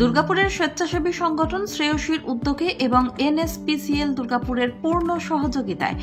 দুর্গাপুরের স্বেচ্ছাসেবী সংগঠন শ্রেয়সীর উদ্যোগে এবং এনএসপিসিএল দুর্গাপুরের পূর্ণ সহযোগিতায়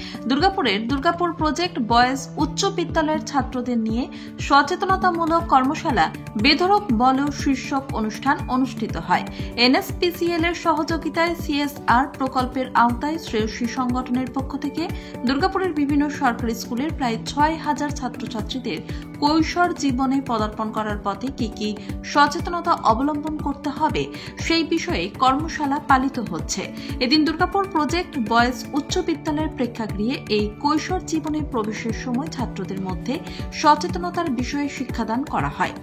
দুর্গাপুর প্রজেক্ট বয়েজ উচ্চ বিদ্যালয়ের ছাত্রদের নিয়ে সচেতনতামূলক কর্মশালা বেধড়ক বলো শীর্ষক অনুষ্ঠান অনুষ্ঠিত হয়। এনএসপিসিএল এর সহযোগিতায় সিএসআর প্রকল্পের আওতায় শ্রেয়সী সংগঠনের পক্ষ থেকে দুর্গাপুরের বিভিন্ন সরকারি স্কুলের প্রায় ৬,০০০ ছাত্রছাত্রীদের কৈশোর জীবনে পদার্পণ করার পথে কি কি সচেতনতা অবলম্বন করতে হবে সেই বিষয়ে কর্মশালা পালিত হচ্ছে। এদিন দুর্গাপুর প্রজেক্ট বয়েজ উচ্চ বিদ্যালয়ের প্রেক্ষাগৃহে এই কৈশোর জীবনে প্রবেশের সময় ছাত্রদের মধ্যে সচেতনতার বিষয়ে শিক্ষাদান করা হয়।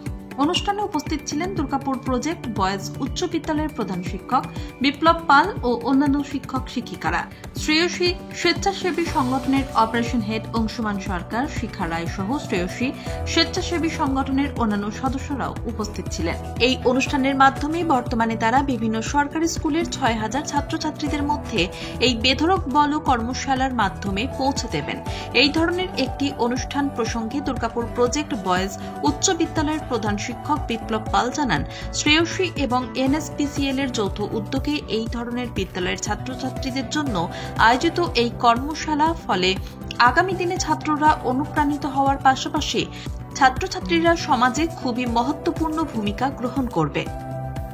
অনুষ্ঠানে উপস্থিত ছিলেন দুর্গাপুর প্রজেক্ট বয়েজ উচ্চ বিদ্যালয়ের প্রধান শিক্ষক বিপ্লব পাল ও অন্যান্য শিক্ষক শিক্ষিকারা। শ্রেয়সী স্বেচ্ছাসেবী সংগঠনের অপারেশন হেড অংশুমান সরকার, শিখা রায় সহ শ্রেয়সী স্বেচ্ছাসেবী সংগঠনের অন্যান্য সদস্যরাও উপস্থিত ছিলেন। এই অনুষ্ঠানের মাধ্যমে বর্তমানে তারা বিভিন্ন সরকারি স্কুলের ৬,০০০ ছাত্রছাত্রীদের মধ্যে এই বেধড়ক বলো কর্মশালার মাধ্যমে পৌঁছে দেবেন। এই ধরনের একটি অনুষ্ঠান প্রসঙ্গে দুর্গাপুর প্রজেক্ট বয়েজ উচ্চ বিদ্যালয়ের প্রধান শিক্ষক বিপ্লব পাল জানান, শ্রেয়সী এবং এনএসপিসিএল এর যৌথ উদ্যোগে এই ধরনের বিদ্যালয়ের ছাত্রছাত্রীদের জন্য আয়োজিত এই কর্মশালা ফলে আগামী দিনে ছাত্ররা অনুপ্রাণিত হওয়ার পাশাপাশি ছাত্রছাত্রীরা সমাজে খুবই মহত্বপূর্ণ ভূমিকা গ্রহণ করবে।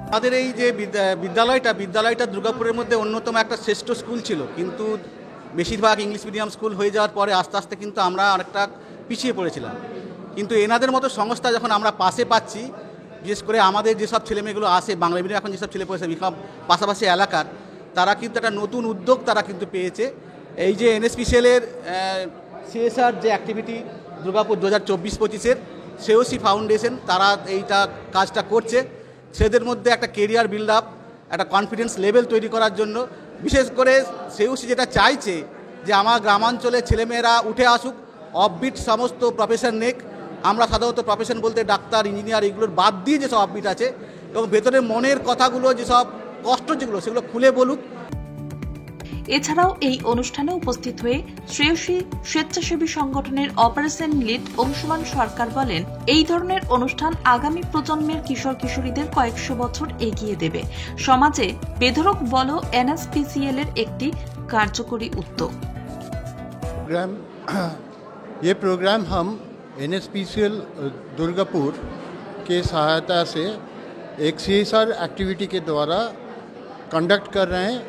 আমাদের এই যে বিদ্যালয়টা দুর্গাপুরের মধ্যে অন্যতম একটা শ্রেষ্ঠ স্কুল ছিল, কিন্তু বেশিরভাগ ইংলিশ মিডিয়াম স্কুল হয়ে যাওয়ার পরে আস্তে আস্তে কিন্তু আমরা অনেকটা পিছিয়ে পড়েছিলাম। কিন্তু এনাদের মতো সংস্থা যখন আমরা পাশে পাচ্ছি, বিশেষ করে আমাদের যেসব ছেলেমেয়েগুলো আসে বাংলা মিডিয়াম, এখন যেসব ছেলে পড়েছে পাশাপাশি এলাকার, তারা কিন্তু একটা নতুন উদ্যোগ তারা কিন্তু পেয়েছে। এই যে এনএসপিসিএলের সিএসআর যে অ্যাক্টিভিটি দুর্গাপুর 2024-25-এর শ্রেয়সী ফাউন্ডেশন, তারা এইটা কাজটা করছে। ছেলেদের মধ্যে একটা কেরিয়ার বিল্ড আপ, একটা কনফিডেন্স লেভেল তৈরি করার জন্য, বিশেষ করে শ্রেয়সী যেটা চাইছে যে আমার গ্রামাঞ্চলে ছেলেমেয়েরা উঠে আসুক, অফবিট সমস্ত প্রফেশন নেক। আমরা সাধারণত প্রফেশন বলতে ডাক্তার, ইঞ্জিনিয়ার এগুলোর বাদ দিয়ে যেসব অফবিট আছে এবং ভেতরে মনের কথাগুলো, যেসব কষ্ট যেগুলো, সেগুলো খুলে বলুক। এছাড়াও এই অনুষ্ঠানে উপস্থিত হয়ে শ্রেয়সী স্বেচ্ছাসেবী সংগঠনের অপারেশন লিড অংশুমান সরকার বলেন, এই ধরনের অনুষ্ঠান আগামী প্রজন্মের কিশোর কিশোরীদের কয়েকশো বছর এগিয়ে দেবে। সমাজে বেধড়ক বলো এনএসপিসিএল এর একটি কার্যকরী উদ্যোগ। ये प्रोग्राम हम एनएसपीसीएल दुर्गापुर के सहायता से एक सीएसआर एक्टिविटी के द्वारा कंडक्ट कर रहे हैं।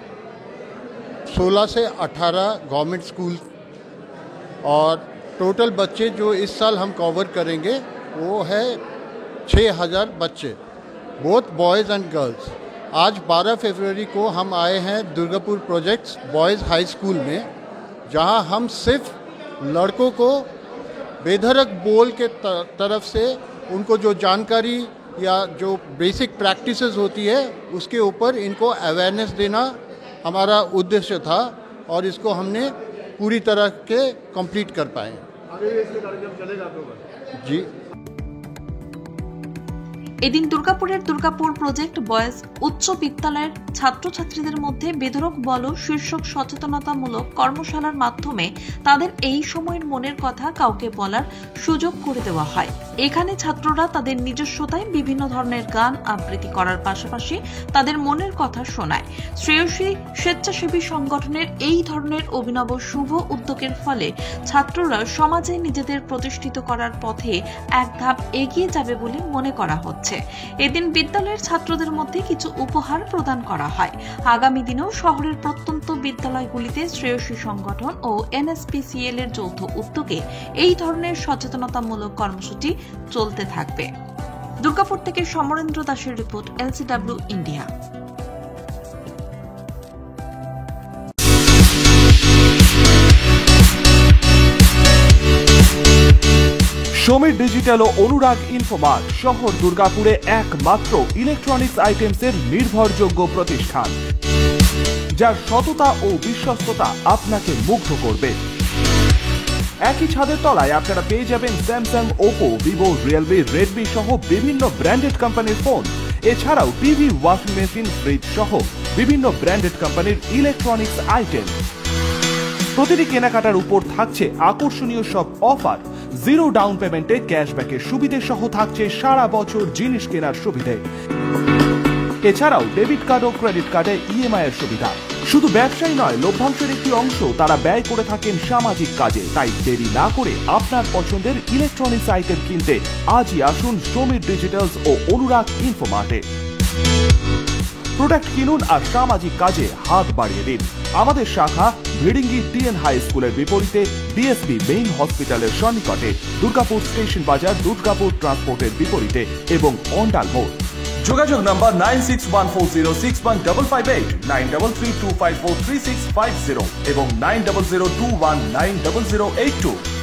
16 से 18 गवर्नमेंट स्कूल और टोटल बच्चे जो इस साल हम कवर करेंगे वो है 6,000 बच्चे, बोथ बॉयज़ एंड गर्ल्स। आज 12 फरवरी को हम आए हैं Durgapur projects boys high school में, जहां हम सिर्फ लड़कों को बेधड़क बोल के तरफ से उनको जो जानकारी या जो बेसिक प्रैक्टिसेस होती है उसके ऊपर इनको अवेयरनेस देना हमारा उद्देश्य था और इसको हमने पूरी तरह के कंप्लीट कर पाए। जी, এদিন দুর্গাপুর প্রজেক্ট বয়েজ উচ্চ বিদ্যালয়ের ছাত্রছাত্রীদের মধ্যে বেধড়ক বলো শীর্ষক সচেতনতামূলক কর্মশালার মাধ্যমে তাদের এই সময়ের মনের কথা কাউকে বলার সুযোগ করে দেওয়া হয়। এখানে ছাত্ররা তাদের নিজস্বতায় বিভিন্ন ধরনের গান আবৃত্তি করার পাশাপাশি তাদের মনের কথা শোনায়। শ্রেয়সী স্বেচ্ছাসেবী সংগঠনের এই ধরনের অভিনব শুভ উদ্যোগের ফলে ছাত্ররা সমাজে নিজেদের প্রতিষ্ঠিত করার পথে এক ধাপ এগিয়ে যাবে বলে মনে করা হচ্ছে। এদিন বিদ্যালয়ের ছাত্রদের মধ্যে কিছু উপহার প্রদান করা হয়। আগামী দিনেও শহরের প্রত্যন্ত বিদ্যালয়গুলিতে শ্রেয়সী সংগঠন ও এনএসপিসিএল এর যৌথ উদ্যোগে এই ধরনের সচেতনতামূলক কর্মসূচি চলতে থাকবে। দুর্গাপুর থেকে সমরেন্দ্র দাসের report, LCW India. Samir digital ও অনুরাগ ইনফোমার্ট শহর দুর্গাপুরে একমাত্র ইলেকট্রনিক্স আইটেমসের নির্ভরযোগ্য প্রতিষ্ঠান, যার সততা ও বিশ্বস্ততা আপনাকে মুগ্ধ করবে। একই ছাদের তলায় আপনারা পেয়ে যাবেন Samsung, Oppo, Vivo, Realme, Redmi সহ বিভিন্ন ব্র্যান্ডেড কোম্পানির ফোন। এছাড়াও টিভি, ওয়াশিং মেশিন, ফ্রিজ সহ বিভিন্ন ব্র্যান্ডেড কোম্পানির ইলেকট্রনিক্স আইটেম। প্রতিটি কেনাকাটার উপর থাকছে আকর্ষণীয় সব অফার। জিরো ডাউন পেমেন্টে ক্যাশব্যাকের সুবিধে সহ থাকছে সারা বছর জিনিস কেনার সুবিধে। এছাড়াও ডেবিট কার্ড ও ক্রেডিট কার্ডে ইএমআই এর সুবিধা। শুধু ব্যবসায়ী নয়, লভ্যাংশের একটি অংশ তারা ব্যয় করে থাকেন সামাজিক কাজে। তাই দেরি না করে আপনার পছন্দের ইলেকট্রনিক্স আইটেম কিনতে আজই আসুন সমীর ডিজিটালস ও অনুরাগ ইনফোমার্টে। প্রোডাক্ট কিনুন আর সামাজিক কাজে হাত বাড়িয়ে দিন। আমাদের শাখা ভিড়িঙ্গি টিএন হাই স্কুলের বিপরীতে ডিএসবি মেইন হসপিটালের সন্নিকটে, দুর্গাপুর স্টেশন বাজার, দুর্গাপুর ট্রান্সপোর্টের বিপরীতে এবং অন্ডাল মোড়। যোগাযোগ নম্বর 9614061558, 9332543650 এবং 9002190082।